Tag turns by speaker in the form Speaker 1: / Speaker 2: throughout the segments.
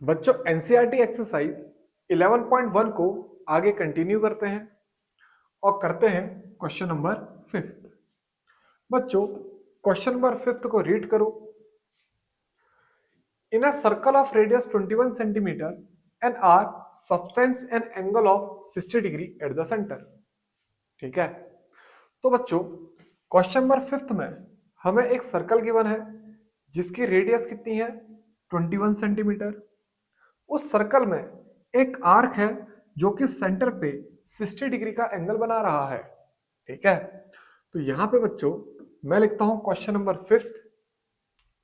Speaker 1: बच्चों NCERT exercise 11.1 को आगे कंटिन्यू करते हैं और करते हैं क्वेश्चन नंबर 5। बच्चों क्वेश्चन नंबर 5 को रीड करो। In a circle of radius 21 centimetre an arc subtends an angle of 60 degree at the centre. ठीक है, तो बच्चों क्वेश्चन नंबर 5 में हमें एक सर्कल गिवन है जिसकी रेडियस कितनी है 21 सेंटीमीटर। उस सर्कल में एक आर्क है जो कि सेंटर पे 60 डिग्री का एंगल बना रहा है। ठीक है, तो यहां पे बच्चों मैं लिखता हूं क्वेश्चन नंबर 5।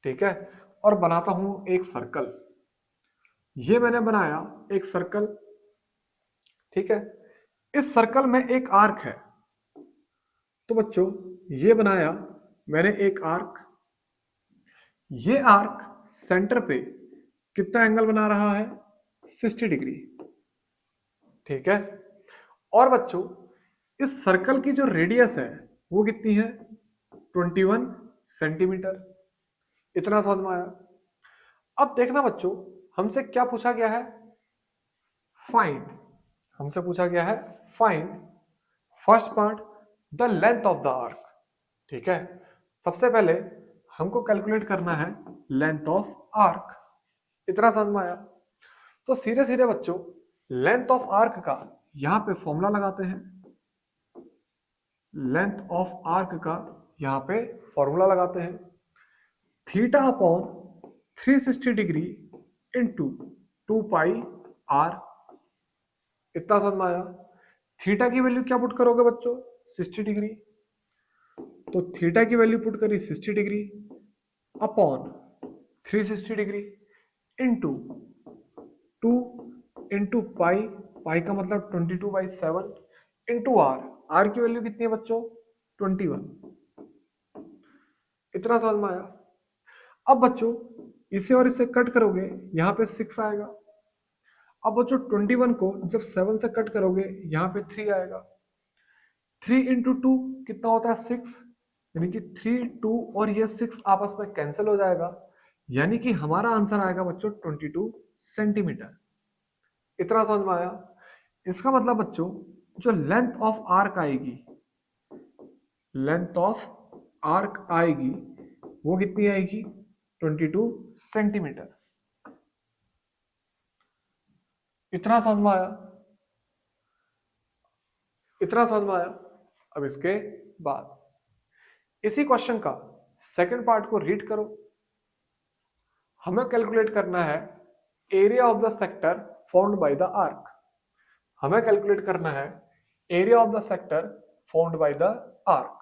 Speaker 1: ठीक है, और बनाता हूं एक सर्कल। ये मैंने बनाया एक सर्कल। ठीक है, इस सर्कल में एक आर्क है। तो बच्चों ये बनाया मैंने एक आर्क। ये आर्क सेंटर पे कितना एंगल बना रहा है 60 डिग्री। ठीक है, और बच्चों इस सर्कल की जो रेडियस है वो कितनी है 21 सेंटीमीटर। इतना समझ में आया। अब देखना बच्चों हमसे क्या पूछा गया है, फाइंड। हमसे पूछा गया है find first part the length of the arc. ठीक है, सबसे पहले हमको कैलकुलेट करना है लेंथ ऑफ आर्क। इतना समझ में आया। तो सीधे सीधे बच्चों लेंथ ऑफ आर्क का यहां पे फॉर्मूला लगाते हैं। लेंथ ऑफ आर्क का यहां पे फॉर्मूला लगाते हैं, theta upon 360 degree into 2 pi R. इतना समझ में आया। थीटा की वैल्यू क्या पुट करोगे बच्चों 60 डिग्री, तो थीटा की वैल्यू पुट करी 60 degree upon 360 degree into 2 into pi, pi का मतलब 22/7 इंटू आर। आर की वैल्यू कितनी है बच्चों 21। इतना समझ में आया। अब बच्चों इसे और इसे कट करोगे यहां पे 6 आएगा। अब बच्चों 21 को जब 7 से कट करोगे यहां पे 3 आएगा। 3 इंटू 2 कितना होता है 6, यानी कि 3 2 और ये 6 आपस में कैंसिल हो जाएगा, यानी कि हमारा आंसर आएगा बच्चों 22 सेंटीमीटर। इतना समझ में आया। इसका मतलब बच्चों जो लेंथ ऑफ आर्क आएगी, लेंथ ऑफ आर्क आएगी वो कितनी आएगी 22 सेंटीमीटर। इतना समझ में आया। इतना समझ में आया। अब इसके बाद इसी क्वेश्चन का सेकंड पार्ट को रीड करो। हमें कैलकुलेट करना है area of the sector found by the arc. हमें कैलकुलेट करना है area of the sector found by the arc.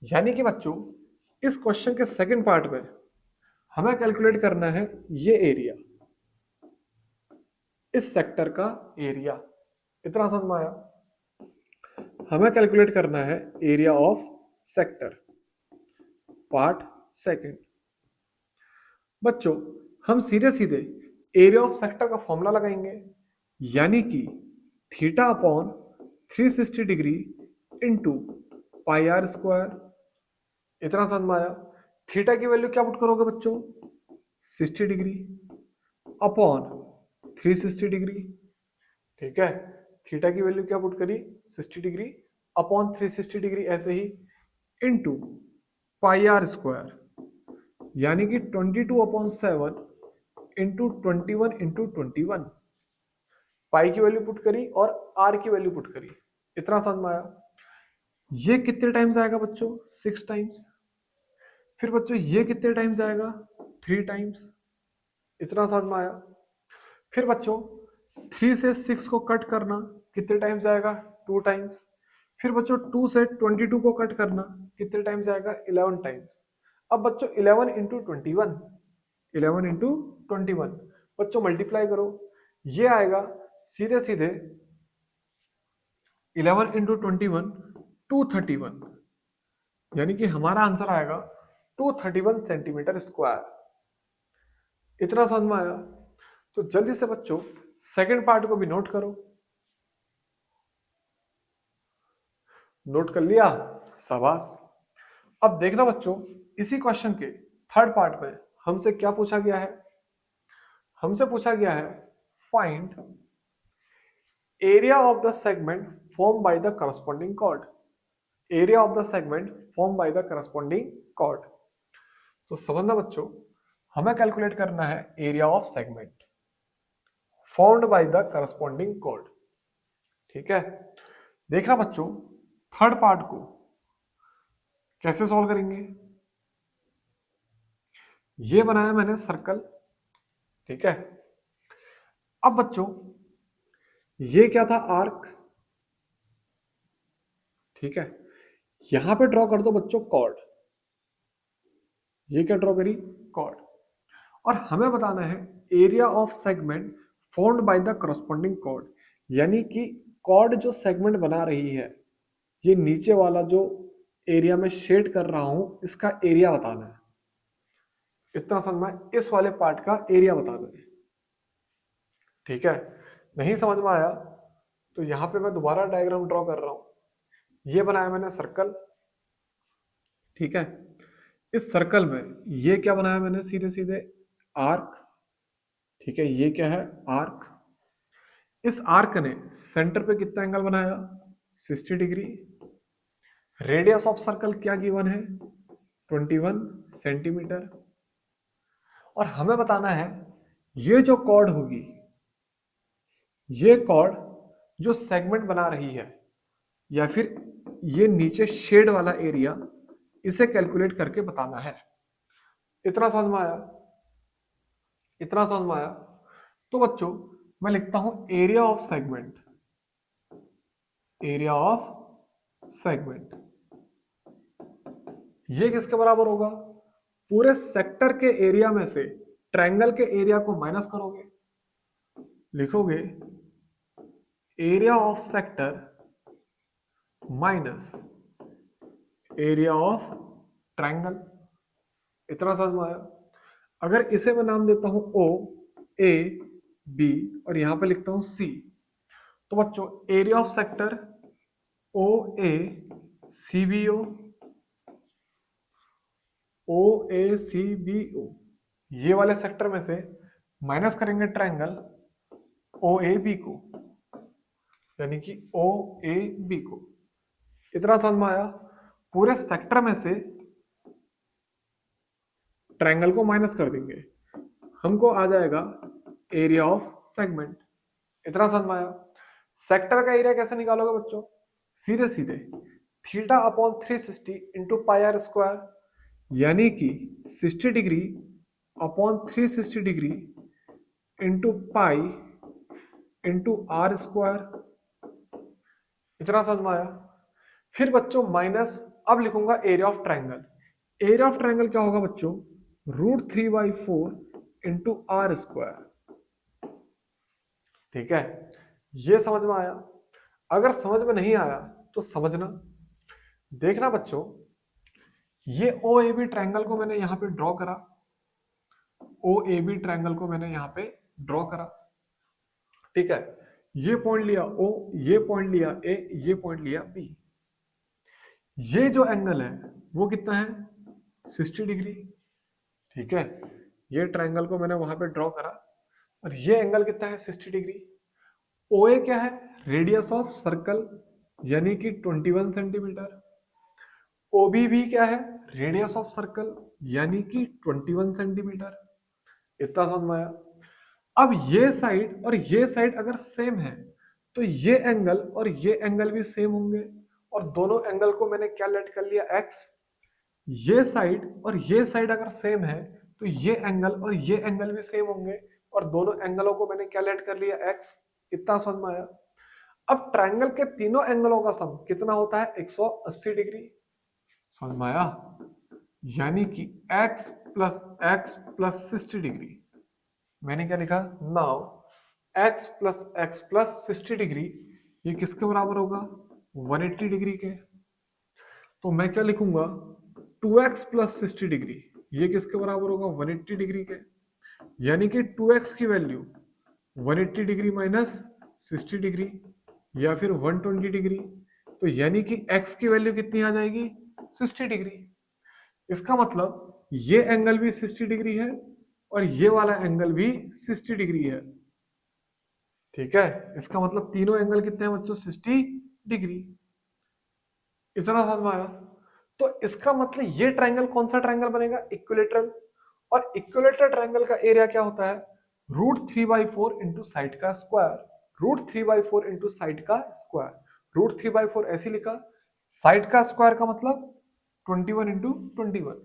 Speaker 1: यानी कि बच्चों इस क्वेश्चन के सेकंड पार्ट में हमें कैलकुलेट करना है ये एरिया, इस सेक्टर का एरिया। इतना समझ में आया। हमें कैलकुलेट करना है area of sector part second. बच्चों हम सीधे सीधे एरिया ऑफ सेक्टर का फॉर्मूला लगाएंगे, यानी कि theta upon 360 degree into pi R square. इतना समझ में आया। थीटा की वैल्यू क्या पुट करोगे बच्चों 60 डिग्री अपॉन 360 डिग्री। ठीक है, थीटा की वैल्यू क्या पुट करी 60 डिग्री अपॉन 360 डिग्री, ऐसे ही इंटू पाई आर स्क्वायर, यानी कि 22/7 इंटू 21 इंटू 21। पाई की वैल्यू पुट करी और आर की वैल्यू पुट करी। इतना समझ में आया। ये कितने टाइम्स आएगा बच्चों 6 टाइम्स। फिर बच्चों ये कितने टाइम्स आएगा 3 टाइम्स। इतना समझ में आया। फिर बच्चों 3 से 6 को कट करना कितने टाइम्स आएगा 2 टाइम्स। फिर बच्चों 2 से 22 को कट करना कितने टाइम्स आएगा 11 टाइम्स। अब बच्चों 11 इंटू 21, 11 इंटू 21 बच्चों मल्टीप्लाई करो, ये आएगा सीधे सीधे 11 इंटू 21 231, यानी कि हमारा आंसर आएगा 231 सेंटीमीटर स्क्वायर। इतना समझ में आया। तो जल्दी से बच्चों सेकंड पार्ट को भी नोट करो। नोट कर लिया, शाबाश। अब देखना बच्चों इसी क्वेश्चन के थर्ड पार्ट में हमसे क्या पूछा गया है। हमसे पूछा गया है find area of the segment form by the corresponding chord. Area of the segment form by the corresponding chord. तो समझना बच्चों, हमें कैलकुलेट करना है area of segment formed by the corresponding chord. ठीक है, देखना बच्चों थर्ड पार्ट को कैसे सॉल्व करेंगे। ये बनाया मैंने सर्कल, ठीक है। अब बच्चों ये क्या था, आर्क, ठीक है। यहां पे ड्रॉ कर दो बच्चों कॉर्ड। ये क्या ड्रॉ करी, कॉर्ड। और हमें बताना है area of segment formed by the corresponding chord, यानी कि कॉर्ड जो सेगमेंट बना रही है, ये नीचे वाला जो एरिया में शेड कर रहा हूं, इसका एरिया बताना है। इतना समझ में, इस वाले पार्ट का एरिया बताना है, ठीक है। नहीं समझ में आया तो यहां पे मैं दोबारा डायग्राम ड्रॉ कर रहा हूं। ये बनाया मैंने सर्कल, ठीक है। इस सर्कल में ये क्या बनाया मैंने, सीधे सीधे आर्क, ठीक है। ये क्या है, आर्क। इस आर्क ने सेंटर पे कितना एंगल बनाया, 60 डिग्री। रेडियस ऑफ सर्कल क्या गिवन है, 21 सेंटीमीटर। और हमें बताना है ये जो कॉर्ड होगी, ये कॉर्ड जो सेगमेंट बना रही है, या फिर ये नीचे शेड वाला एरिया, इसे कैलकुलेट करके बताना है। इतना समझ में आया, इतना समझ में आया। तो बच्चों मैं लिखता हूं area of segment, area of segment ये किसके बराबर होगा, पूरे सेक्टर के एरिया में से ट्रायंगल के एरिया को माइनस करोगे, लिखोगे area of sector minus area of triangle. इतना समझ में आया। अगर इसे मैं नाम देता हूं ओ, ए, बी और यहां पे लिखता हूं सी, तो बच्चों area of sector O A C B O, O A C B O, ये वाले सेक्टर में से माइनस करेंगे ट्रायंगल ओ ए बी को, यानी कि ओ ए बी को। इतना समझ में आया। पूरे सेक्टर में से ट्रायंगल को माइनस कर देंगे, हमको आ जाएगा एरिया ऑफ सेगमेंट। इतना समझ में आया। सेक्टर का एरिया कैसे निकालोगे बच्चों, सीधे सीधे theta upon 360 into pi R square, यानी कि 60 degree upon 360 degree into pi into R square. इतना समझ में आया। फिर बच्चों माइनस, अब लिखूंगा area of triangle. Area of triangle क्या होगा बच्चों, √3/4 इंटू आर स्क्वायर, ठीक है। ये समझ में आया। अगर समझ में नहीं आया तो समझना, देखना बच्चों, ये ओ ए बी ट्रायंगल को मैंने यहां पे ड्रॉ करा, ओ ए बी ट्रायंगल को मैंने यहां पे ड्रॉ करा, ठीक है। ये पॉइंट लिया ओ, ये पॉइंट लिया ए, ये पॉइंट लिया बी। ये जो एंगल है वो कितना है, 60 डिग्री, ठीक है। ये ट्रायंगल को मैंने वहां पे ड्रॉ करा और ये एंगल कितना है, 60 डिग्री। ओ ए क्या है, रेडियस ऑफ सर्कल, यानी कि 21 सेंटीमीटर। ओबी भी क्या है, रेडियस ऑफ सर्कल, यानी कि 21 सेंटीमीटर। इतना समझ में आया। अब ये साइड और ये साइड अगर सेम है तो ये एंगल और ये एंगल भी सेम होंगे, और दोनों एंगल को मैंने क्या लेट कर लिया, एक्स। ये साइड और ये साइड अगर सेम है तो ये एंगल और ये एंगल भी सेम होंगे, और दोनों एंगलों को मैंने क्या लेट कर लिया, एक्स। इतना समझ में आया। अब ट्रायंगल के तीनों एंगलों का सम कितना होता है, 180 डिग्री। समझ में आया। यानी कि x प्लस 60 डिग्री, मैंने क्या लिखा, नाउ x प्लस 60 डिग्री ये किसके बराबर होगा, 180 डिग्री के। तो मैं क्या लिखूंगा, 2x प्लस 60 डिग्री ये किसके बराबर होगा, 180 डिग्री के। यानी कि 2x की वैल्यू 180 डिग्री माइनस 60 डिग्री, या फिर 120 डिग्री। तो यानी कि x की वैल्यू कितनी आ जाएगी, 60 डिग्री। इसका मतलब ये एंगल भी 60 डिग्री है और ये वाला एंगल भी 60 डिग्री है। ठीक है, इसका मतलब तीनों एंगल कितने हैं बच्चों? 60 डिग्री। इतना समझ में आया? तो इसका मतलब ये ट्रायंगल कौन सा ट्रायंगल बनेगा? इक्विलेटरल। और इक्विलेटरल ट्रायंगल का एरिया क्या होता है? √3/4 इंटू साइड का स्क्वायर। √3/4 इंटू साइड का स्क्वायर। √3/4 ऐसे लिखा, साइड का स्क्वायर का मतलब 21 इंटू 21।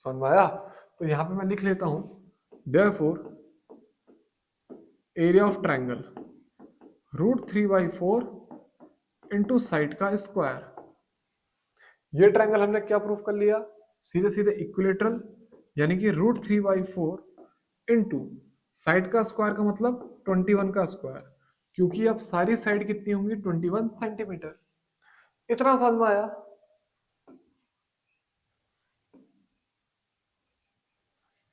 Speaker 1: समझ में आया? तो यहां पे मैं लिख लेता हूं, therefore area of triangle √3/4 into side का स्क्वायर। ये ट्रायंगल हमने क्या प्रूफ कर लिया? सीधे सीधे इक्विलेटरल, यानी कि √3/4 इंटू साइड का स्क्वायर का मतलब 21 का स्क्वायर, क्योंकि अब सारी साइड कितनी होंगी? 21 सेंटीमीटर। इतना समझ में आया?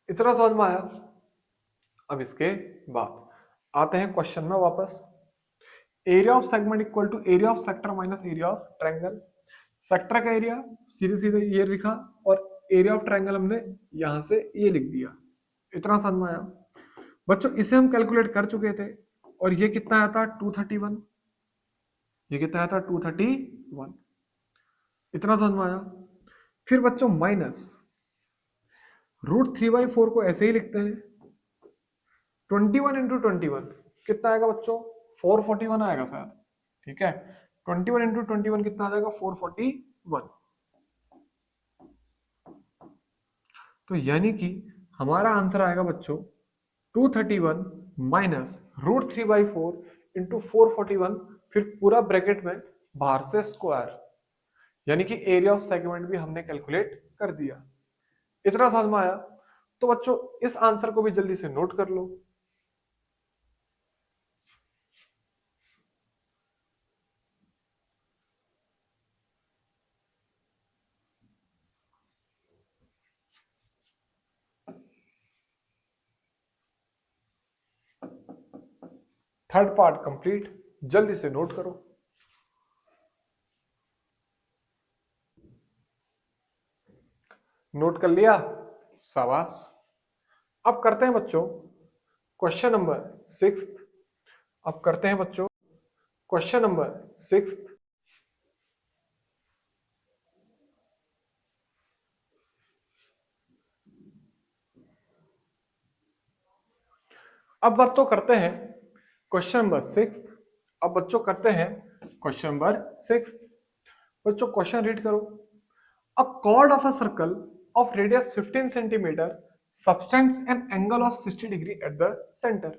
Speaker 1: इतना समझ में आया? अब इसके बाद आते हैं क्वेश्चन में वापस। Area of segment equal to area of sector minus area of triangle. Sector का एरिया सीधे सीधे ये लिखा, और एरिया ऑफ ट्रायंगल हमने यहां से ये लिख दिया। इतना समझ में आया? बच्चों इसे हम कैलकुलेट कर चुके थे, और ये कितना आया था? 231। ये कितना आया था? 231। इतना समझ में आया? फिर बच्चों माइनस √3/4 को ऐसे ही लिखते हैं, 21 इंटू 21 कितना आएगा बच्चों? 441 आएगा शायद। ठीक है, 21 इंटू 21 कितना आ जाएगा? 441। तो यानी कि हमारा आंसर आएगा बच्चों 231 माइनस √3/4 इंटू 441, फिर पूरा ब्रैकेट में बाहर से स्क्वायर, यानी कि एरिया ऑफ सेगमेंट भी हमने कैलकुलेट कर दिया। इतना समझ में आया? तो बच्चों इस आंसर को भी जल्दी से नोट कर लो। थर्ड पार्ट कंप्लीट, जल्दी से नोट करो। नोट कर लिया? शाबाश। अब करते हैं बच्चों क्वेश्चन नंबर 6। अब करते हैं बच्चों क्वेश्चन नंबर 6। अब बात तो करते हैं क्वेश्चन नंबर 6। अब बच्चों करते हैं क्वेश्चन नंबर 6। बच्चों क्वेश्चन रीड करो। अ chord of a circle of radius 15 centimeter subtends an angle of 60 degree at the center।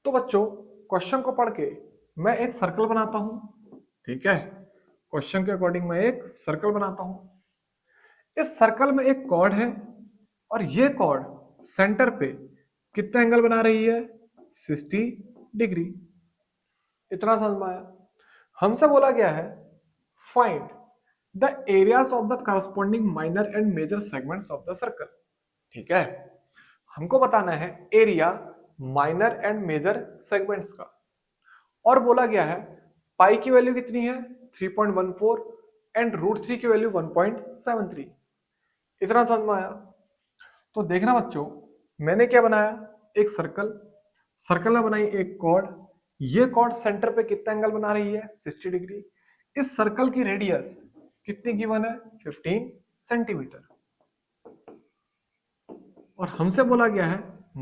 Speaker 1: तो बच्चों क्वेश्चन को पढ़ के मैं एक सर्कल बनाता हूं। ठीक है, क्वेश्चन के अकॉर्डिंग मैं एक सर्कल बनाता हूं। इस सर्कल में एक कॉर्ड है, और ये कॉर्ड सेंटर पे कितना एंगल बना रही है? 60 डिग्री। इतना समझ में आया? हमसे बोला गया है find the areas of the corresponding minor and major segments of the circle. ठीक है, हमको बताना है area minor and major segments का, और बोला गया है पाई की वैल्यू कितनी है? 3.14 एंड √3 की वैल्यू 1.73। इतना समझ में आया? तो देखना बच्चों, मैंने क्या बनाया? एक सर्कल, सर्कल में बनाई एक कॉर्ड। ये कॉर्ड सेंटर पे कितना एंगल बना रही है? 60 डिग्री। इस सर्कल की रेडियस कितनी गिवन है? 15 सेंटीमीटर। और हमसे बोला गया है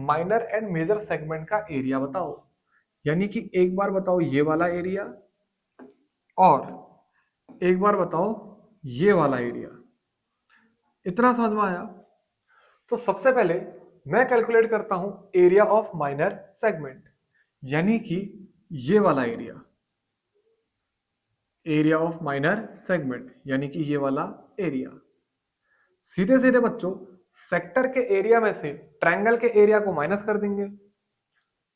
Speaker 1: माइनर एंड मेजर सेगमेंट का एरिया बताओ, यानी कि एक बार बताओ ये वाला एरिया, और एक बार बताओ ये वाला एरिया। इतना समझ में आया? तो सबसे पहले मैं कैलकुलेट करता हूं एरिया ऑफ माइनर सेगमेंट, यानी कि ये वाला area, area of minor segment यानी कि ये वाला एरिया। सीधे सीधे बच्चों सेक्टर के एरिया में से ट्रायंगल के एरिया को माइनस कर देंगे।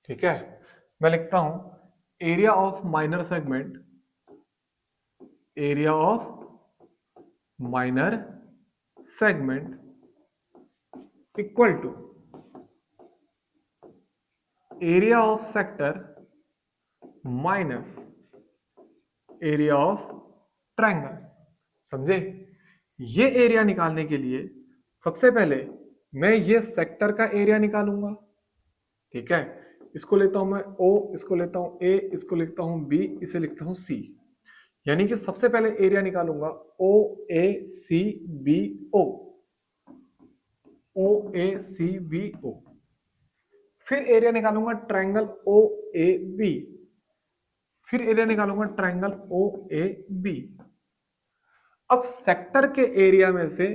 Speaker 1: ठीक है, मैं लिखता हूं area of minor segment, area of minor segment equal to area of sector minus area of triangle. समझे? ये एरिया निकालने के लिए सबसे पहले मैं ये सेक्टर का एरिया निकालूंगा, ठीक है। इसको लेता हूं मैं O, इसको लेता हूं A, इसको लिखता हूं B, इसे लिखता हूं C। यानी कि सबसे पहले एरिया निकालूंगा O A C B O, O A C B O। फिर एरिया निकालूंगा ट्रायंगल O A B, फिर एरिया निकालूंगा ट्रायंगल O A B। अब सेक्टर के एरिया में से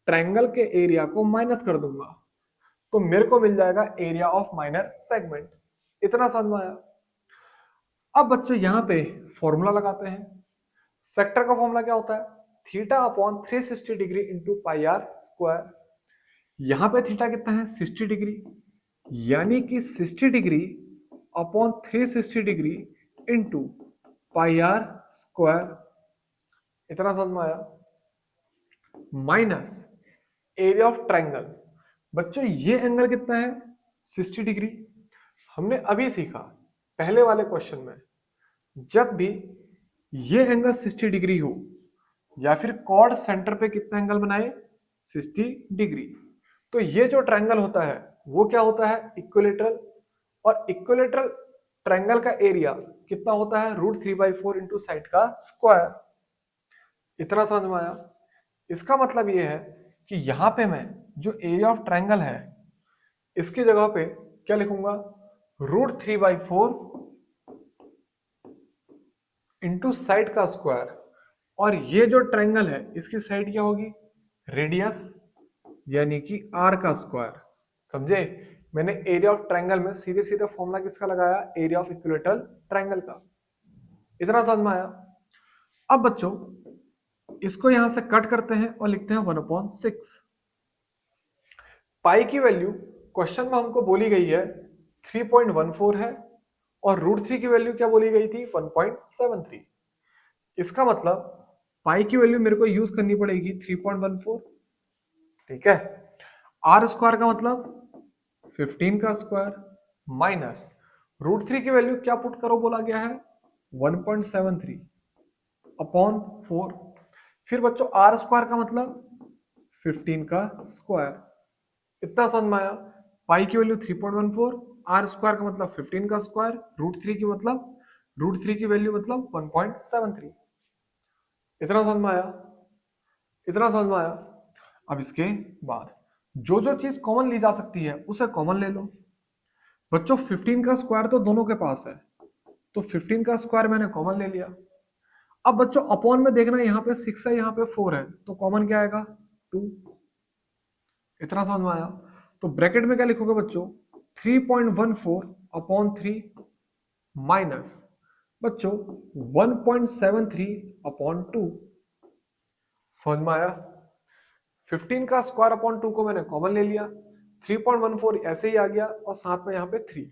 Speaker 1: ट्रायंगल के एरिया को माइनस कर दूंगा, तो मेरे को मिल जाएगा एरिया ऑफ माइनर सेगमेंट। इतना समझ में आया। अब बच्चों यहां पे फॉर्मूला लगाते हैं। सेक्टर का फॉर्मूला क्या होता है? Theta upon 360 degree into pi R square. यहां पे थीटा कितना है? 60 डिग्री, यानी कि 60 degree upon 360 degree into pi R square. इतना समझ में आया। Minus area of triangle. बच्चों ये एंगल कितना है? 60 डिग्री। हमने अभी सीखा पहले वाले क्वेश्चन में, जब भी ये एंगल 60 डिग्री हो या फिर कॉर्ड सेंटर पे कितना एंगल बनाए? 60 डिग्री। तो ये जो ट्रायंगल होता है वो क्या होता है? इक्विलेटरल। और इक्विलेटरल ट्रायंगल का एरिया कितना होता है? √3/4 इंटू साइड का स्क्वायर। इतना समझ में आया। इसका मतलब ये है कि यहां पे मैं जो एरिया ऑफ ट्रायंगल है इसकी जगह पे क्या लिखूंगा? √3/4 इंटू साइड का स्क्वायर। और ये जो ट्रायंगल है इसकी साइड क्या होगी? रेडियस, यानी कि आर का स्क्वायर। समझे? मैंने एरिया ऑफ ट्रायंगल में सीधे सीधे फॉर्मूला किसका लगाया? एरिया ऑफ इक्विलेटरल ट्रायंगल का। इतना समझ में आया। अब बच्चों इसको यहां से कट करते हैं और लिखते हैं 1/6। पाई की वैल्यू क्वेश्चन में हमको बोली गई है 3.14 है, और √3 की वैल्यू क्या बोली गई थी? 1.73। इसका मतलब पाई की वैल्यू मेरे को यूज करनी पड़ेगी 3.14, ठीक है। आर स्क्वायर का मतलब 15 का स्क्वायर, माइनस √3 की वैल्यू क्या पुट करो बोला गया है? 1.73 अपॉन 4। फिर बच्चों आर स्क्वायर का मतलब 15 का स्क्वायर। इतना समझ में आया। पाई की वैल्यू 3.14, आर स्क्वायर का मतलब 15 का स्क्वायर, √3 की वैल्यू मतलब 1.73। इतना समझ में आया। इतना समझ में आया। अब इसके बाद जो जो चीज कॉमन ली जा सकती है उसे कॉमन ले लो। बच्चों 15 का स्क्वायर तो दोनों के पास है, तो 15 का स्क्वायर मैंने कॉमन ले लिया। अब बच्चों अपॉन में देखना, यहाँ पे 6 है, यहाँ पे 4 है, तो कॉमन क्या आएगा? 2। इतना समझ में आया। तो ब्रैकेट में क्या लिखोगे बच्चों? 3.14 अपॉन 3 माइनस बच्चों 1.73 अपॉन 2। समझ में आया। 15 का स्क्वायर अपॉन 2 को मैंने कॉमन ले लिया, 3.14 ऐसे ही आ गया और साथ में यहाँ पे 3,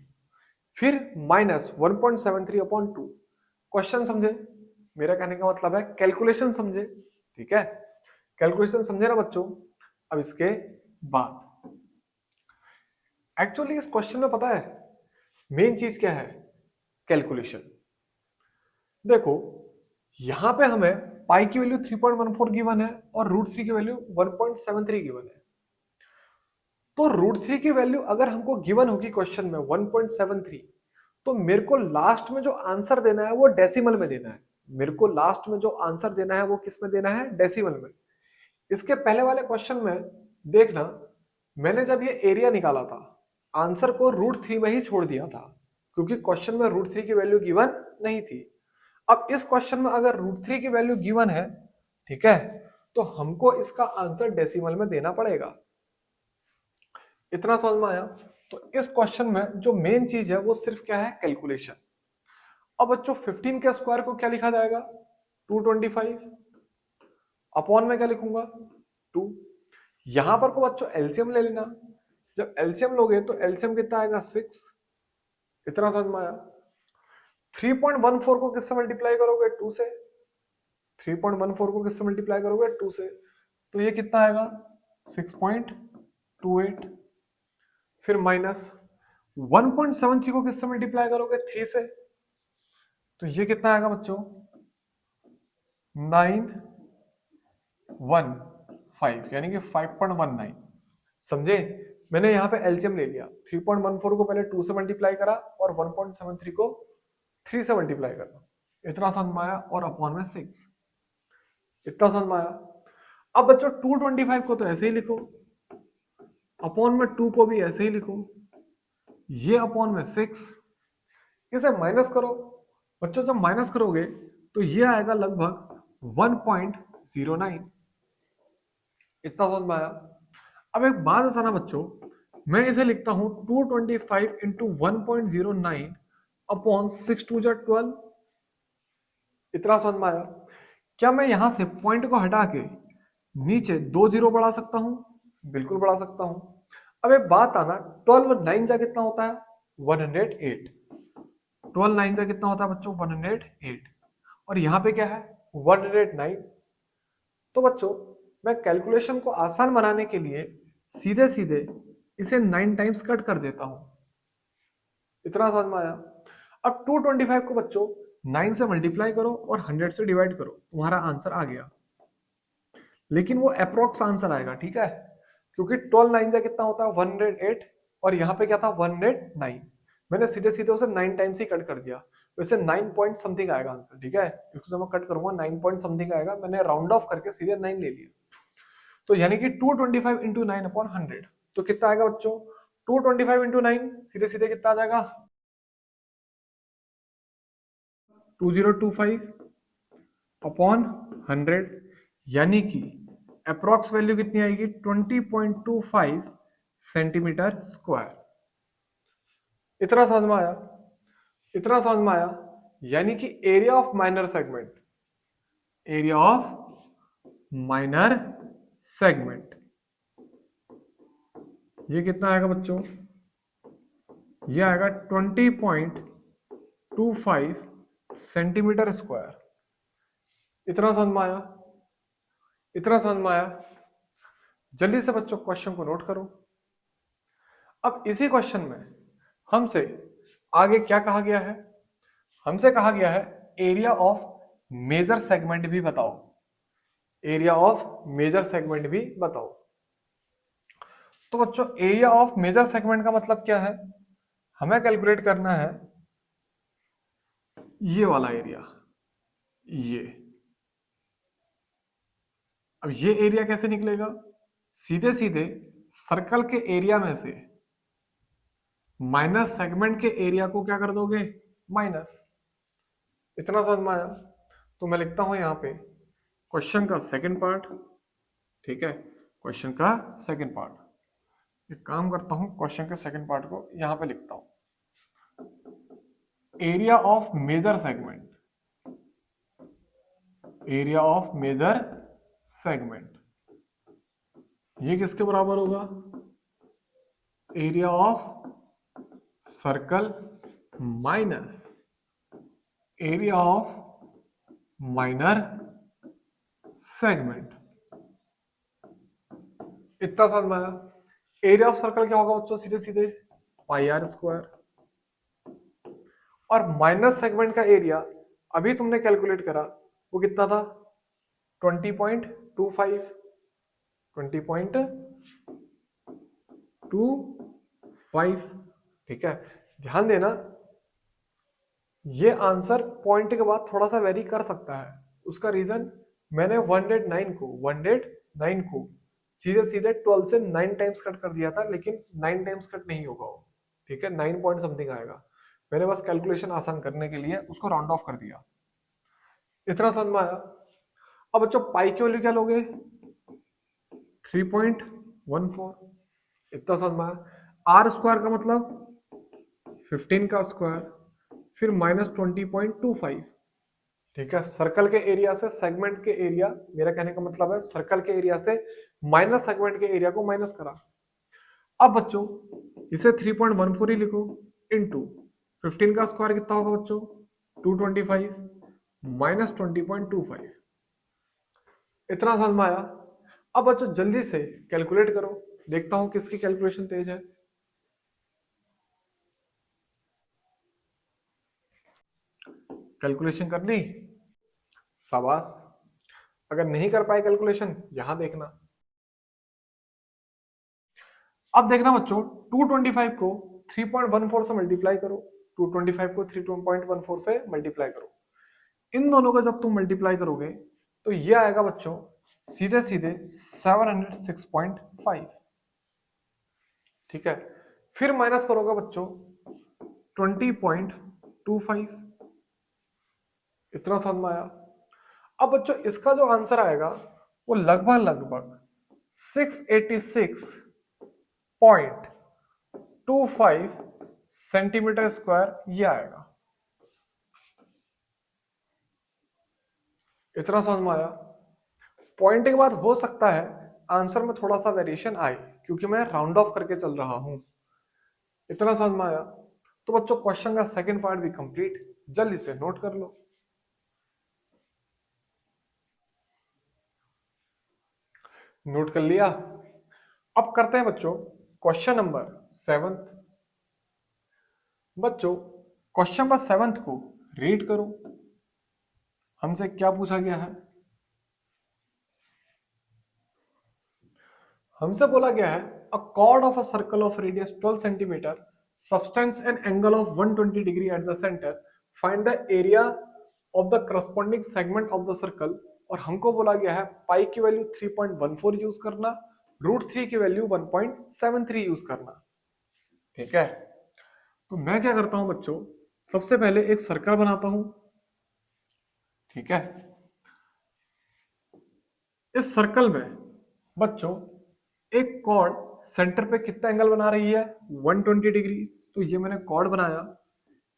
Speaker 1: फिर माइनस 1.73 अपॉन 2। क्वेश्चन समझे? मेरा कहने का मतलब है कैलकुलेशन समझे, ठीक है। कैलकुलेशन समझे ना बच्चों। अब इसके बाद एक्चुअली इस क्वेश्चन में पता है मेन चीज क्या है? कैलकुलेशन। देखो यहां पे हमें पाई की वैल्यू 3.14 गिवन है और √3 की वैल्यू 1.73 गिवन है। तो √3 की वैल्यू अगर हमको गिवन होगी क्वेश्चन में 1.73, तो मेरे को लास्ट में जो आंसर देना है वो डेसिमल में देना है। मेरे को लास्ट में जो आंसर देना है वो किस में देना है? डेसिमल में। इसके पहले वाले क्वेश्चन में देखना, मैंने जब ये एरिया निकाला था आंसर को √3 में ही छोड़ दिया था, क्योंकि क्वेश्चन में √3 की वैल्यू गिवन नहीं थी। अब इस क्वेश्चन में अगर √3 की वैल्यू गिवन है, ठीक है, तो हमको इसका आंसर डेसिमल में देना पड़ेगा। इतना समझ में आया। तो इस क्वेश्चन में जो मेन चीज है वो सिर्फ क्या है? कैलकुलेशन। अब बच्चों 15 के स्क्वायर को क्या लिखा जाएगा? 225 अपॉन में क्या लिखूंगा? 2। यहां पर को बच्चों एलसीएम ले लेना। जब एलसीएम लोगे तो एलसीएम कितना आएगा? 6। इतना समझ में आया। 3.14 को किससे मल्टीप्लाई करोगे? 2 से। 3.14 को किससे मल्टीप्लाई करोगे? 2 से। तो ये कितना आएगा? 6.28। फिर माइनस 1.73 को किससे मल्टीप्लाई करोगे? 3 से। तो ये कितना आएगा बच्चों? 915, यानी कि 5.19। समझे? मैंने यहाँ पे एलसीएम ले लिया, 3.14 को पहले 2 से मल्टीप्लाई करा और 1.73 को 3 से मल्टीप्लाई करा, इतना समझ में आया, और अपॉन में 6, इतना समझ में आया। अब बच्चों 225 को तो ऐसे ही लिखो, अपॉन में 2 को भी ऐसे ही लिखो, ये अपॉन में 6, इसे माइनस करो। बच्चों जब माइनस करोगे तो ये आएगा लगभग 1.09, इतना समझ में आया। अब एक बात बताना बच्चों, मैं इसे लिखता हूं 225 इंटू 1.09 अपॉन 6 2 जा 12, इतना समझ में आया। क्या मैं यहां से पॉइंट को हटा के नीचे 2 जीरो बढ़ा सकता हूं? बिल्कुल बढ़ा सकता हूं। अब एक बात आना, 12 9 जा कितना होता है? 108। 12 9 जा कितना होता है बच्चों? 108। और यहाँ पे क्या है? 109। तो बच्चों मैं कैलकुलेशन को आसान बनाने के लिए सीधे सीधे इसे 9 टाइम्स कट कर देता हूं, इतना समझ में आया। अब 225 को बच्चों 9 से मल्टीप्लाई करो और 100 से डिवाइड करो, तुम्हारा आंसर आ गया। लेकिन वो अप्रोक्स आंसर आएगा, ठीक है, क्योंकि 12 9 जा कितना होता है? 108, और यहाँ पे क्या था? 109। मैंने सीधे सीधे उसे 9 टाइम्स ही कट कर दिया, वैसे 9 पॉइंट समथिंग आएगा आंसर, ठीक है। इसको जब मैं कट करूंगा 9 पॉइंट समथिंग आएगा, मैंने राउंड ऑफ करके सीधे 9 ले लिया। तो यानी कि 225 इंटू 9 अपॉन 100, तो कितना आएगा बच्चों? 225 इंटू 9 सीधे सीधे कितना आ जाएगा? 2025 अपॉन 100, यानी कि अप्रोक्स वैल्यू कितनी आएगी? 20.25 सेंटीमीटर स्क्वायर, इतना समझ में आया, इतना समझ में आया। यानी कि area of minor segment, area of minor segment ये कितना आएगा बच्चों? ये आएगा 20.25 सेंटीमीटर स्क्वायर, इतना समझ में आया, इतना समझ में आया। जल्दी से बच्चों क्वेश्चन को नोट करो। अब इसी क्वेश्चन में हमसे आगे क्या कहा गया है? हमसे कहा गया है एरिया ऑफ मेजर सेगमेंट भी बताओ, एरिया ऑफ मेजर सेगमेंट भी बताओ। तो बच्चों एरिया ऑफ मेजर सेगमेंट का मतलब क्या है? हमें कैलकुलेट करना है ये वाला एरिया, ये। अब ये एरिया कैसे निकलेगा? सीधे सीधे सर्कल के एरिया में से माइनस सेगमेंट के एरिया को क्या कर दोगे? माइनस, इतना समझ में आया। तो मैं लिखता हूं यहां पे क्वेश्चन का सेकंड पार्ट, ठीक है, क्वेश्चन का सेकंड पार्ट। एक काम करता हूं, क्वेश्चन के सेकंड पार्ट को यहां पे लिखता हूं, area of major segment, area of major segment ये किसके बराबर होगा? Area of circle minus area of minor segment, इतना समझ में आया। एरिया ऑफ सर्कल क्या होगा बच्चों? सीधे सीधे पाई आर स्क्वायर, और माइनस सेगमेंट का एरिया अभी तुमने कैलकुलेट करा, वो कितना था? 20.25, 20.25, ठीक है। ध्यान देना, ये आंसर पॉइंट के बाद थोड़ा सा वेरी कर सकता है। उसका रीजन, मैंने 109 को सीधे सीधे 12 से 9 टाइम्स कट कर दिया था, लेकिन 9 टाइम्स कट नहीं होगा वो, ठीक है, 9 पॉइंट समथिंग आएगा। मैंने बस कैलकुलेशन आसान करने के लिए उसको राउंड ऑफ कर दिया, इतना समझ में आया। अब बच्चों पाई की वैल्यू क्या लोगे? 3.14, इतना समझ में आया। आर स्क्वायर का मतलब 15 का स्क्वायर, फिर -20.25, ठीक है। सर्कल के एरिया से सेगमेंट के एरिया, मेरा कहने का मतलब है सर्कल के एरिया से माइनस सेगमेंट के एरिया को माइनस करा। अब बच्चों इसे 3.14 ही लिखो, इनटू 15 का स्क्वायर कितना होगा बच्चों? 225 माइनस 20.25, इतना समझ में आया। अब बच्चों जल्दी से कैलकुलेट करो, देखता हूं किसकी कैलकुलेशन तेज है। कैलकुलेशन कर ली? शाबाश। अगर नहीं कर पाए कैलकुलेशन, यहां देखना, अब देखना बच्चों, 225 को 3.14 से मल्टीप्लाई करो, 225 को 3.14 से मल्टीप्लाई करो। इन दोनों का जब तुम मल्टीप्लाई करोगे तो ये आएगा बच्चों सीधे सीधे 706.5। ठीक है, फिर माइनस करोगे बच्चों 20.25। इतना समझ में आया? अब बच्चों इसका जो आंसर आएगा वो लगभग लगभग 686.25 सेंटीमीटर स्क्वायर ये आएगा। इतना समझ में आया? पॉइंट के बाद हो सकता है आंसर में थोड़ा सा वेरिएशन आए क्योंकि मैं राउंड ऑफ करके चल रहा हूं। इतना समझ में आया? तो बच्चों क्वेश्चन का सेकंड पार्ट भी कंप्लीट, जल्दी से नोट कर लो। नोट कर लिया? अब करते हैं बच्चों क्वेश्चन नंबर 7। बच्चों क्वेश्चन नंबर 7 को रीड करो। हमसे क्या पूछा गया है? हमसे बोला गया है अ chord of a circle of radius 12 centimeter subtends an angle of 120 degree at the center, find the area of the corresponding segment of the circle। और हमको बोला गया है पाई की वैल्यू 3.14 यूज करना, √3 की वैल्यू 1.73 यूज करना। ठीक है, तो मैं क्या करता हूं बच्चों, सबसे पहले एक सर्कल बनाता हूं। ठीक है, इस सर्कल में बच्चों एक कॉर्ड सेंटर पे कितना एंगल बना रही है? 120 डिग्री। तो ये मैंने कॉर्ड बनाया,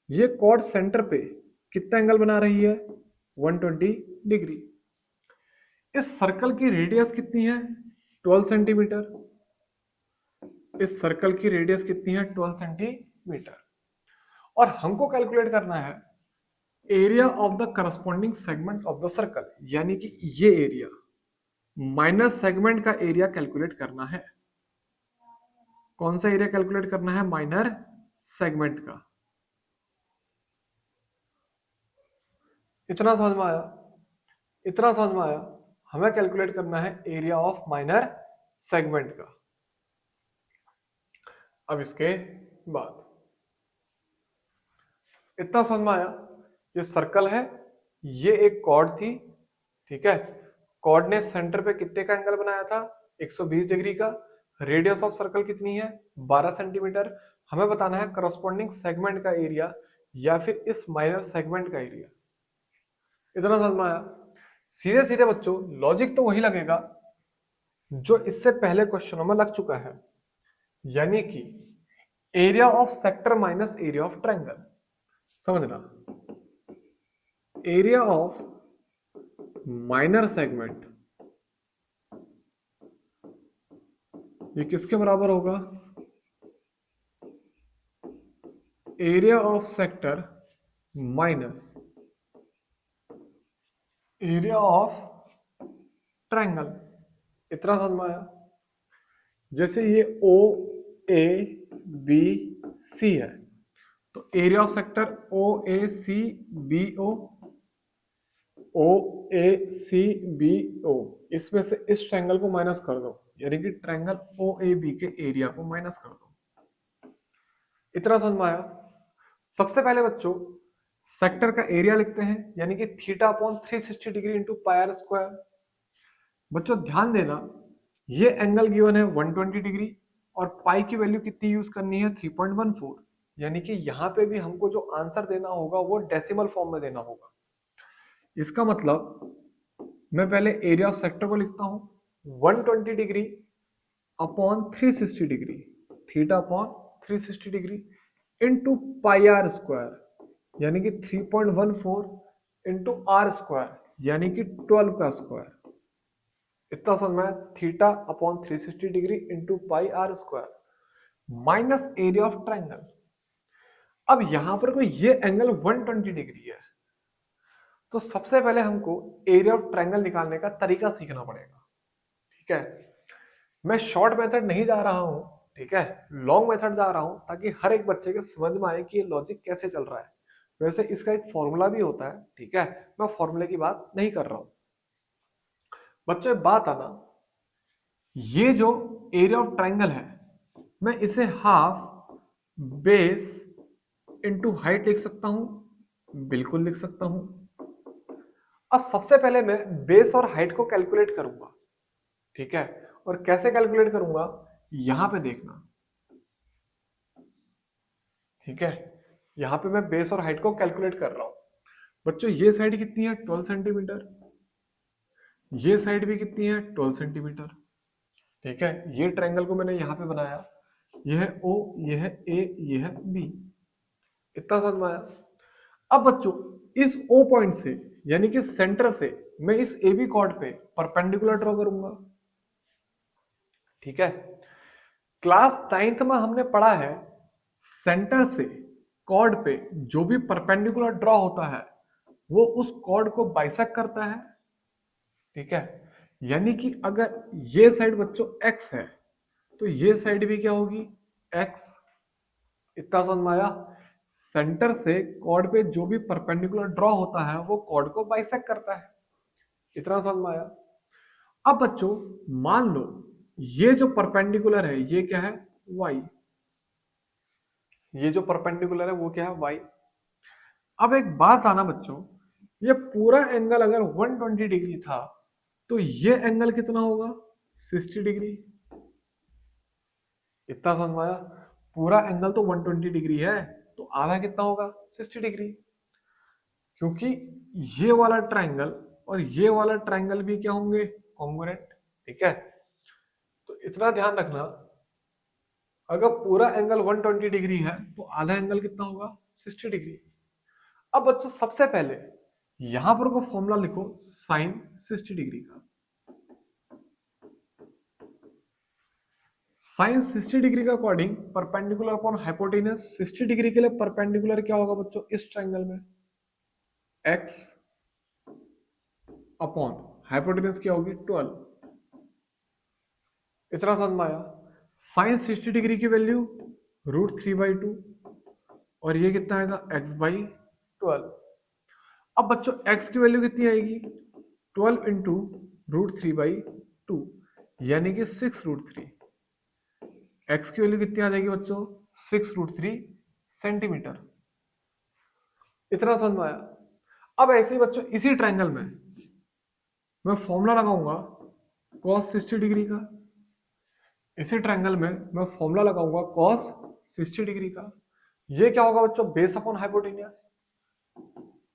Speaker 1: ये कॉर्ड सेंटर पे कितना एंगल बना रही है? 120 डिग्री। इस सर्कल की रेडियस कितनी है? 12 सेंटीमीटर। इस सर्कल की रेडियस कितनी है? 12 सेंटीमीटर। और हमको कैलकुलेट करना है area of the corresponding segment of the circle, यानी कि ये एरिया माइनस सेगमेंट का एरिया कैलकुलेट करना है। कौन सा एरिया कैलकुलेट करना है? माइनर सेगमेंट का। इतना समझ में आया? इतना समझ में आया? हमें कैलकुलेट करना है एरिया ऑफ माइनर सेगमेंट का। अब इसके बाद इतना समझ में आया? ये सर्कल है, ये एक कॉर्ड थी। ठीक है, कॉर्ड ने सेंटर पे कितने का एंगल बनाया था? 120 डिग्री का। रेडियस ऑफ सर्कल कितनी है? 12 सेंटीमीटर। हमें बताना है करस्पॉन्डिंग सेगमेंट का एरिया या फिर इस माइनर सेगमेंट का एरिया। इतना समझ में आया? सीधे सीधे बच्चों लॉजिक तो वही लगेगा जो इससे पहले क्वेश्चनों में लग चुका है, यानी कि area of sector minus area of triangle. समझना, एरिया ऑफ माइनर सेगमेंट ये किसके बराबर होगा? Area of sector minus area of triangle. इतना समझ में आया? जैसे ये ओ ए बी सी है, तो area of sector O A C B O A C B O, इसमें से इस ट्रायंगल को माइनस कर दो, यानी कि ट्रायंगल ओ ए बी के एरिया को माइनस कर दो। इतना समझ में आया? सबसे पहले बच्चों सेक्टर का एरिया लिखते हैं, यानी कि theta upon 360 degree into pi R square. बच्चों ध्यान देना, ये एंगल गिवन है 120 डिग्री और पाई की वैल्यू कितनी यूज करनी है? 3.14। यानी कि यहां पे भी हमको जो आंसर देना होगा वो डेसिमल फॉर्म में देना होगा। इसका मतलब मैं पहले एरिया ऑफ सेक्टर को लिखता हूं 120 degree upon 360 degree, theta upon 360 degree into pi R square, यानी कि 3.14 इंटू आर स्क्वायर, यानी कि 12 का स्क्वायर। इतना समझ में? Theta upon 360 degree into pi R square minus area of triangle. अब यहां पर कोई ये एंगल 120 डिग्री है, तो सबसे पहले हमको एरिया ऑफ ट्रायंगल निकालने का तरीका सीखना पड़ेगा। ठीक है, मैं शॉर्ट मेथड नहीं जा रहा हूं, ठीक है, लॉन्ग मेथड जा रहा हूं ताकि हर एक बच्चे के समझ में आए कि ये लॉजिक कैसे चल रहा है। वैसे इसका एक फॉर्मूला भी होता है, ठीक है, मैं फॉर्मूले की बात नहीं कर रहा हूं। बच्चों बात आना, ये जो एरिया ऑफ ट्रायंगल है मैं इसे हाफ बेस इंटू हाइट लिख सकता हूं, बिल्कुल लिख सकता हूं। अब सबसे पहले मैं बेस और हाइट को कैलकुलेट करूंगा, ठीक है। और कैसे कैलकुलेट करूंगा, यहां पे देखना, ठीक है। यहां पे मैं बेस और हाइट को कैलकुलेट कर रहा हूं। बच्चों ये साइड कितनी है, 12 सेंटीमीटर। ये साइड भी कितनी है, 12 सेंटीमीटर। ठीक है, ये ट्रायंगल को मैंने यहां पे बनाया, यह है ओ, यह है ए, यह है बी। इतना समझ में आया। अब बच्चों इस ओ पॉइंट से, यानी कि सेंटर से, मैं इस ए बी कॉर्ड पे परपेंडिकुलर ड्रॉ करूंगा, ठीक है। क्लास 9th में हमने पढ़ा है, सेंटर से कॉर्ड पे जो भी परपेंडिकुलर ड्रॉ होता है वो उस कॉर्ड को बाइसेक्ट करता है, ठीक है। यानी कि अगर ये साइड बच्चों x है तो ये साइड भी क्या होगी, x। इतना समझ में आया। सेंटर से कॉर्ड पे जो भी परपेंडिकुलर ड्रॉ होता है वो कॉर्ड को बाइसेक्ट करता है। इतना समझ में आया। अब बच्चों मान लो ये जो परपेंडिकुलर है ये क्या है, y। ये जो परपेंडिकुलर है वो क्या है, y। अब एक बात आना बच्चों, ये पूरा एंगल अगर 120 डिग्री था तो ये एंगल कितना होगा, 60 डिग्री। इतना समझ में आया। पूरा एंगल तो 120 डिग्री है, तो आधा कितना होगा, 60 डिग्री। क्योंकि ये वाला ट्रायंगल और ये वाला ट्रायंगल भी क्या होंगे, कॉन्ग्रुएंट, ठीक है। तो इतना ध्यान रखना, अगर पूरा एंगल 120 डिग्री है तो आधा एंगल कितना होगा, 60 डिग्री। अब बच्चों सबसे पहले यहां पर को फॉर्मूला लिखो साइन 60 डिग्री का। साइन 60 डिग्री का according perpendicular upon hypotenuse, 60 degree के लिए परपेंडिकुलर क्या होगा बच्चों, इस ट्रायंगल में x अपॉन हाइपोटेनस क्या होगी, 12। इतना समझ में आया। साइन 60 डिग्री की वैल्यू √3/2 और ये कितना आएगा, x/12। अब बच्चों x की वैल्यू कितनी आएगी, 12 इंटू √3/2 यानी कि 6√3। x की वैल्यू कितनी आ जाएगी बच्चों, 6√3 सेंटीमीटर। इतना समझ में आया। अब ऐसे ही बच्चों इसी ट्रायंगल में मैं फॉर्मूला लगाऊंगा cos 60 डिग्री का। इसी ट्रायंगल में मैं फॉर्मूला लगाऊंगा cos 60 डिग्री का। ये क्या होगा बच्चों, बेस अपॉन हाइपोटेनियस,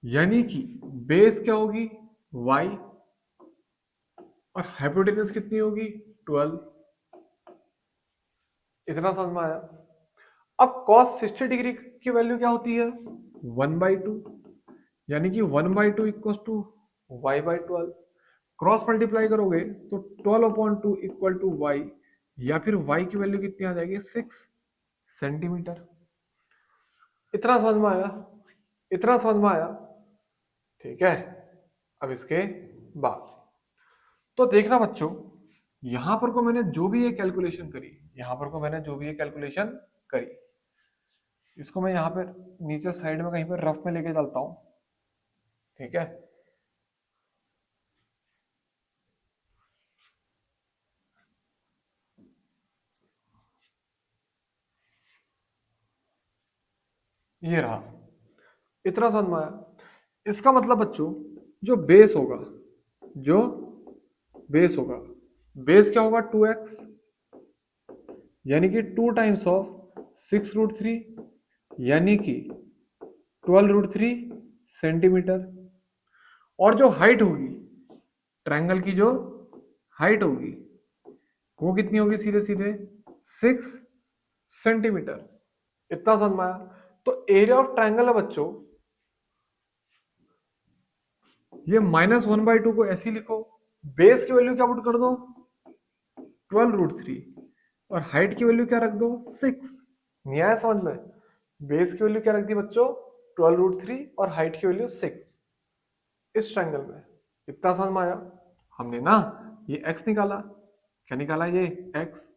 Speaker 1: यानी कि बेस क्या होगी, y और हाइपोटेनियस कितनी होगी, 12। इतना समझ में आया। अब cos 60 डिग्री की वैल्यू क्या होती है, 1/2, यानी कि 1/2 equal to y/12। Cross multiply करोगे तो 12/2 इक्वल टू y, या फिर y की वैल्यू कितनी आ जाएगी, 6 सेंटीमीटर। इतना समझ में आया, इतना समझ में आया, ठीक है। अब इसके बाद तो देखना बच्चों, यहां पर को मैंने जो भी ये कैलकुलेशन करी, यहां पर को मैंने जो भी ये कैलकुलेशन करी, इसको मैं यहां पर नीचे साइड में कहीं पर रफ में लेके चलता हूं, ठीक है। ये रहा, इतना समझ में आया। इसका मतलब बच्चों जो बेस होगा, जो बेस होगा, बेस क्या होगा, 2x, यानी कि 2 टाइम्स ऑफ 6√3 यानी कि 12√3 सेंटीमीटर। और जो हाइट होगी ट्रायंगल की, जो हाइट होगी वो कितनी होगी, सीधे सीधे 6 सेंटीमीटर। इतना समझ में आया। तो एरिया ऑफ ट्रायंगल है बच्चों, ये -1/2 को ऐसे ही लिखो, बेस की वैल्यू क्या पुट कर दो, 12√3 और हाइट की वैल्यू क्या रख दो, 6। नहीं आया समझ में, बेस की वैल्यू क्या रख दी बच्चों, 12√3 और हाइट की वैल्यू 6 इस ट्रायंगल में। इतना समझ में आया। हमने ना ये x निकाला, क्या निकाला, ये x।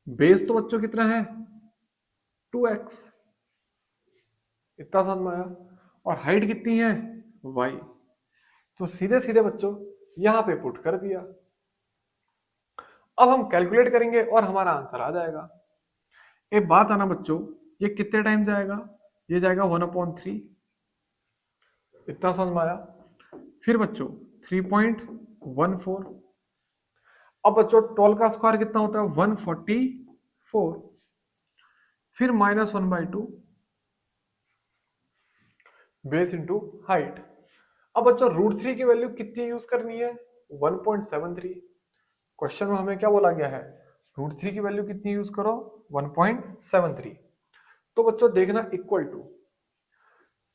Speaker 1: बेस तो बच्चों कितना है, 2x। इतना समझ में आया। और हाइट कितनी है, y। तो सीधे सीधे बच्चों यहां पे पुट कर दिया। अब हम कैलकुलेट करेंगे और हमारा आंसर आ जाएगा। एक बात आना बच्चों, ये कितने टाइम जाएगा, ये जाएगा 1/3, इतना समझ में आया। फिर बच्चों 3.14, अब बच्चों 12 का स्क्वायर कितना होता है 144, फिर -1/2 बेस इंटू हाइट। अब बच्चों √3 की वैल्यू कितनी यूज करनी है 1.73। क्वेश्चन में हमें क्या बोला गया है, √3 की वैल्यू कितनी यूज करो 1.73। तो बच्चों देखना इक्वल टू,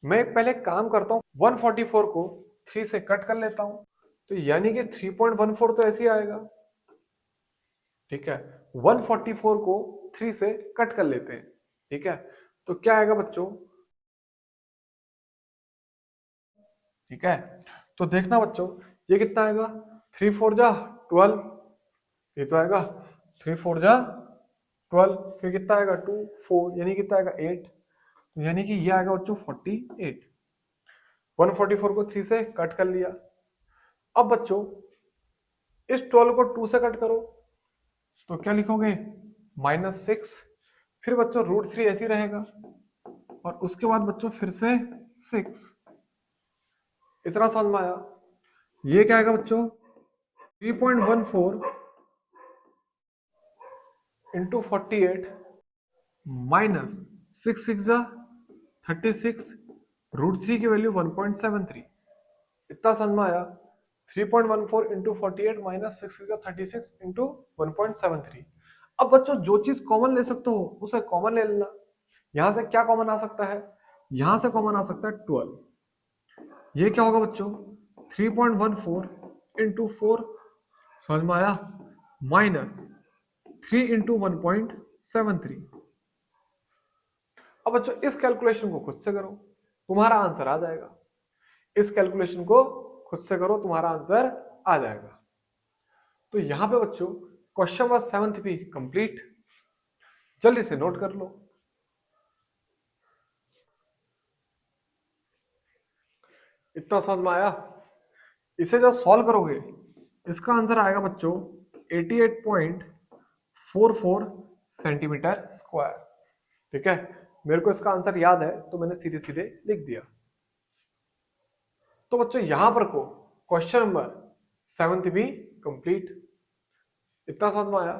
Speaker 1: मैं पहले काम करता हूं 144 को 3 से कट कर लेता हूं, तो यानी कि 3.14 तो ऐसे ही आएगा। ठीक है, 144 को 3 से कट कर लेते हैं। ठीक है, तो क्या आएगा बच्चों, ठीक है, तो देखना बच्चों ये कितना आएगा 3 4 जा 12, ये तो आएगा 3 4 जा 12, फिर कितना आएगा 2 4 यानी कितना आएगा 8, तो यानी कि ये आएगा बच्चों 48। 144 को 3 से कट कर लिया। अब बच्चों इस 12 को 2 से कट करो तो क्या लिखोगे -6, फिर बच्चों √3 ऐसे ही रहेगा, और उसके बाद बच्चों फिर से 6, इतना समझ में आया। ये क्या आएगा बच्चों 3.14 इंटू 48 -6 6 36, √3 की वैल्यू 1.73, इतना समझ में आया। 3.14 इंटू 48 -6 6 36 इंटू 1.73। अब बच्चों जो चीज कॉमन ले सकते हो उसे कॉमन ले लेना। यहां से क्या कॉमन आ सकता है, यहां से कॉमन आ सकता है 12, ये क्या होगा बच्चों 3.14 इंटू 4, समझ में आया, -3 इंटू 1.73। अब बच्चों इस कैलकुलेशन को खुद से करो, तुम्हारा आंसर आ जाएगा। इस कैलकुलेशन को खुद से करो, तुम्हारा आंसर आ जाएगा। तो यहां पे बच्चों क्वेश्चन नंबर 7 भी कंप्लीट, जल्दी से नोट कर लो। इतना समझ में आया। इसे जब सॉल्व करोगे इसका आंसर आएगा बच्चों 88.44 सेंटीमीटर स्क्वायर। ठीक है, मेरे को इसका आंसर याद है तो मैंने सीधे सीधे लिख दिया। तो बच्चों यहां पर को क्वेश्चन नंबर 7 भी कंप्लीट, इतना समझ में आया।